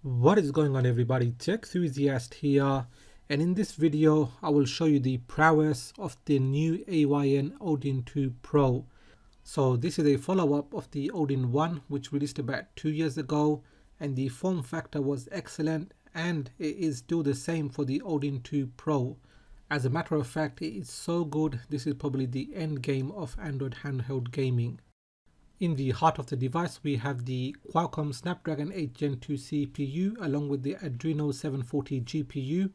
What is going on, everybody? Tech Enthusiast here, and in this video I will show you the prowess of the new AYN Odin 2 Pro. So this is a follow-up of the Odin 1, which released about 2 years ago, and the form factor was excellent, and it is still the same for the Odin 2 Pro. As a matter of fact, it is so good, this is probably the end game of Android handheld gaming. In the heart of the device, we have the Qualcomm Snapdragon 8 Gen 2 CPU along with the Adreno 740 GPU.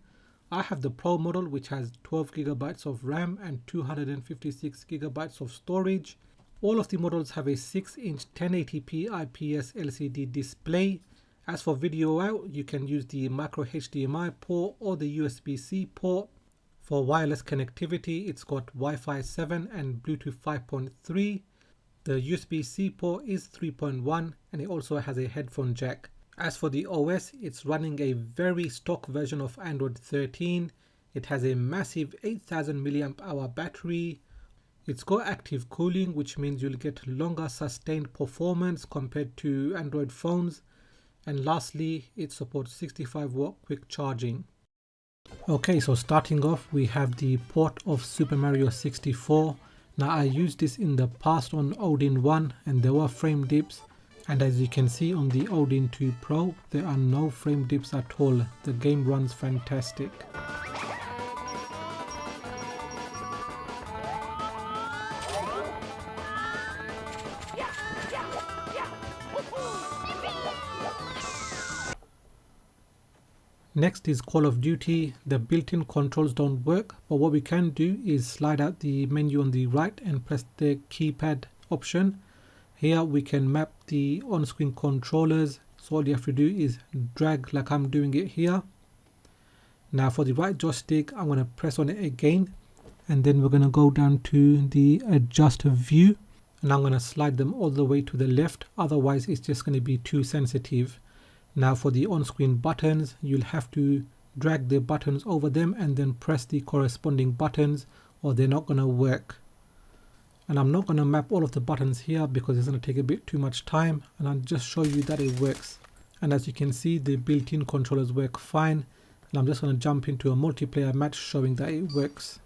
I have the Pro model, which has 12GB of RAM and 256GB of storage. All of the models have a 6-inch 1080p IPS LCD display. As for video out, you can use the micro HDMI port or the USB-C port. For wireless connectivity, it's got Wi-Fi 7 and Bluetooth 5.3. The USB-C port is 3.1 and it also has a headphone jack. As for the OS, it's running a very stock version of Android 13. It has a massive 8000 mAh battery. It's got active cooling, which means you'll get longer sustained performance compared to Android phones. And lastly, it supports 65-watt quick charging. Okay, so starting off, we have the port of Super Mario 64. Now I used this in the past on Odin 1 and there were frame dips, and as you can see on the Odin 2 Pro there are no frame dips at all. The game runs fantastic. Next is Call of Duty. The built-in controls don't work, but what we can do is slide out the menu on the right and press the keypad option. Here we can map the on-screen controllers, so all you have to do is drag like I'm doing it here. Now for the right joystick, I'm going to press on it again, and then we're going to go down to the adjust view, and I'm going to slide them all the way to the left, otherwise it's just going to be too sensitive. Now for the on-screen buttons, you'll have to drag the buttons over them and then press the corresponding buttons, or they're not going to work. And I'm not going to map all of the buttons here because it's going to take a bit too much time, and I'll just show you that it works. And as you can see, the built-in controllers work fine, and I'm just going to jump into a multiplayer match showing that it works.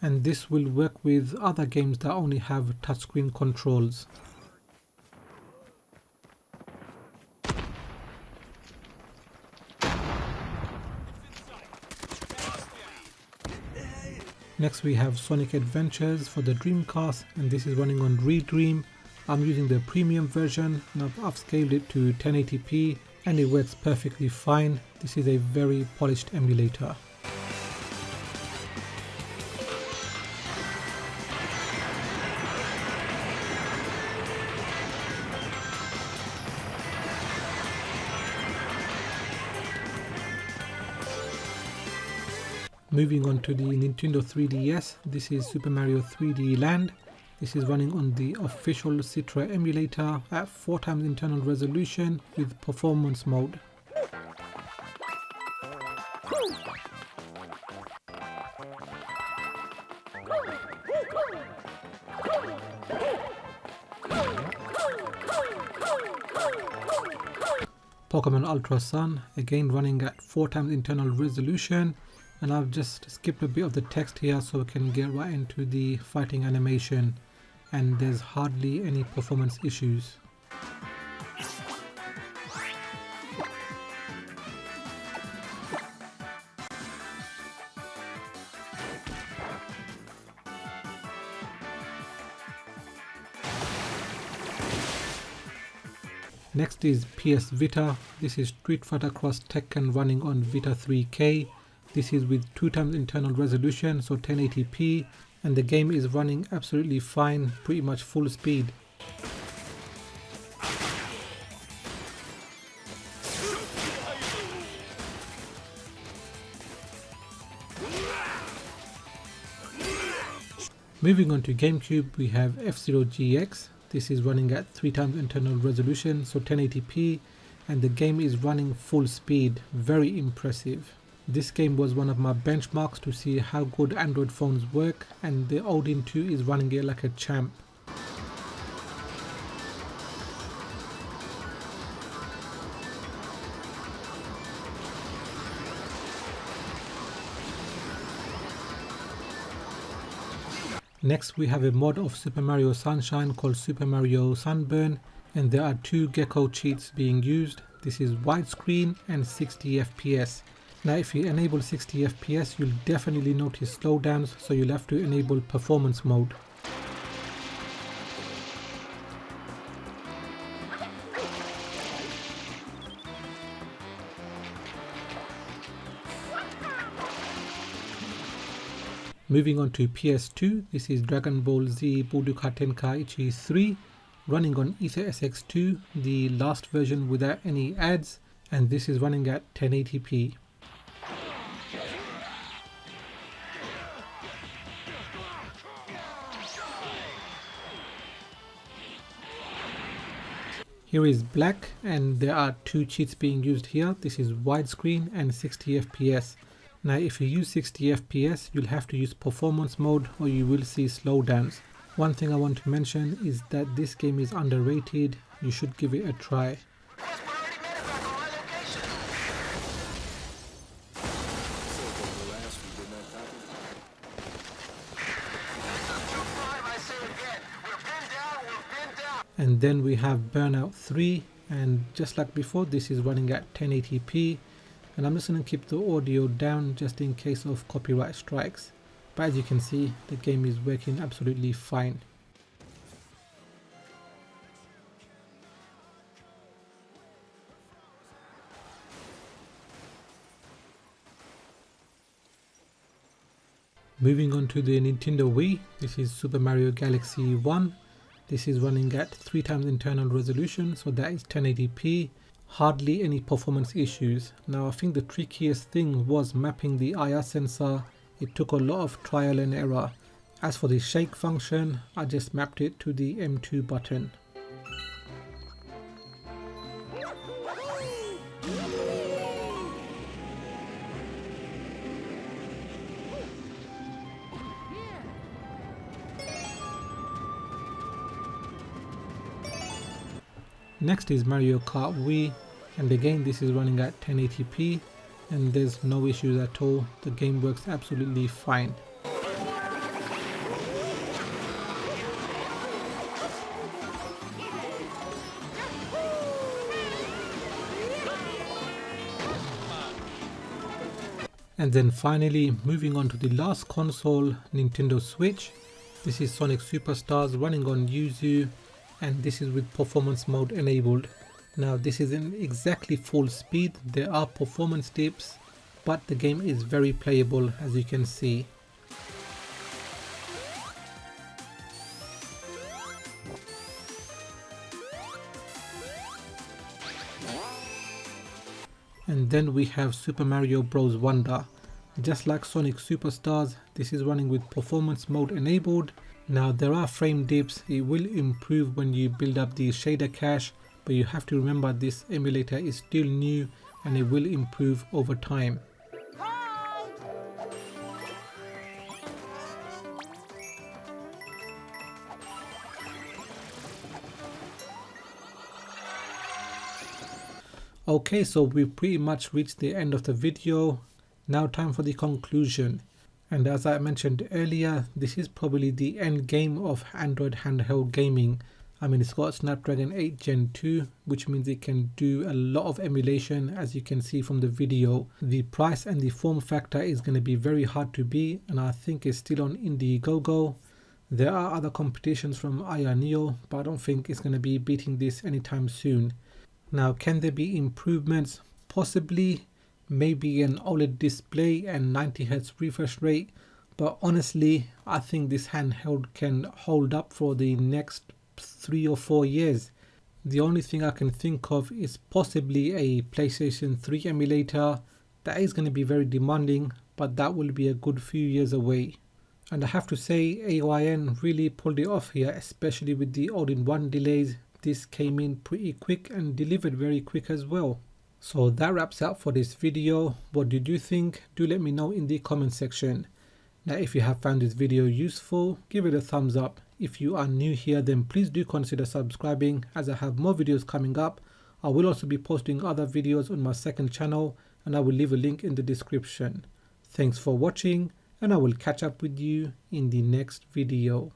And this will work with other games that only have touchscreen controls. Next we have Sonic Adventures for the Dreamcast, and this is running on Redream. I'm using the premium version and I've upscaled it to 1080p and it works perfectly fine. This is a very polished emulator. Moving on to the Nintendo 3DS, this is Super Mario 3D Land. This is running on the official Citra emulator at 4x internal resolution with performance mode. Pokemon Ultra Sun, again running at 4x internal resolution. And I've just skipped a bit of the text here so we can get right into the fighting animation, and there's hardly any performance issues. Next is PS Vita. This is Street Fighter Cross Tekken running on Vita 3K. This is with 2x internal resolution, so 1080p, and the game is running absolutely fine, pretty much full speed. Moving on to GameCube, we have F-Zero GX. This is running at 3x internal resolution, so 1080p, and the game is running full speed. Very impressive. This game was one of my benchmarks to see how good Android phones work, and the Odin 2 is running it like a champ. Next we have a mod of Super Mario Sunshine called Super Mario Sunburn, and there are two gecko cheats being used. This is widescreen and 60 FPS. Now if you enable 60 FPS you'll definitely notice slowdowns, so you'll have to enable performance mode. Moving on to PS2, this is Dragon Ball Z Budokai Tenkaichi 3, running on AetherSX2, the last version without any ads, and this is running at 1080p. Here is black, and there are two cheats being used here. This is widescreen and 60 FPS. Now if you use 60 FPS you'll have to use performance mode or you will see slowdowns. One thing I want to mention is that this game is underrated. You should give it a try. And then we have Burnout 3, and just like before this is running at 1080p, and I'm just going to keep the audio down just in case of copyright strikes. But as you can see, the game is working absolutely fine. Moving on to the Nintendo Wii, this is Super Mario Galaxy 1. This is running at 3 times internal resolution, so that is 1080p. Hardly any performance issues. Now I think the trickiest thing was mapping the IR sensor. It took a lot of trial and error. As for the shake function, I just mapped it to the M2 button. Next is Mario Kart Wii, and again this is running at 1080p and there's no issues at all. The game works absolutely fine. And then finally, moving on to the last console, Nintendo Switch. This is Sonic Superstars running on Yuzu, and this is with performance mode enabled. Now this isn't exactly full speed, there are performance dips, but the game is very playable as you can see. And then we have Super Mario Bros. Wonder. Just like Sonic Superstars, this is running with performance mode enabled. Now there are frame dips. It will improve when you build up the shader cache, but you have to remember this emulator is still new and it will improve over time. Okay, so we've pretty much reached the end of the video. Now time for the conclusion. And as I mentioned earlier, this is probably the end game of Android handheld gaming. I mean, it's got Snapdragon 8 Gen 2, which means it can do a lot of emulation, as you can see from the video. The price and the form factor is going to be very hard to beat, and I think it's still on Indiegogo. There are other competitions from AYN, but I don't think it's going to be beating this anytime soon. Now, can there be improvements? Possibly. Maybe an OLED display and 90Hz refresh rate, but honestly I think this handheld can hold up for the next 3 or 4 years. The only thing I can think of is possibly a PlayStation 3 emulator. That is going to be very demanding, but that will be a good few years away. And I have to say, AYN really pulled it off here, especially with the Odin 1 delays. This came in pretty quick and delivered very quick as well. So that wraps up for this video. What did you think? Do let me know in the comment section. Now if you have found this video useful, give it a thumbs up. If you are new here, then please do consider subscribing, as I have more videos coming up. I will also be posting other videos on my second channel, and I will leave a link in the description. Thanks for watching, and I will catch up with you in the next video.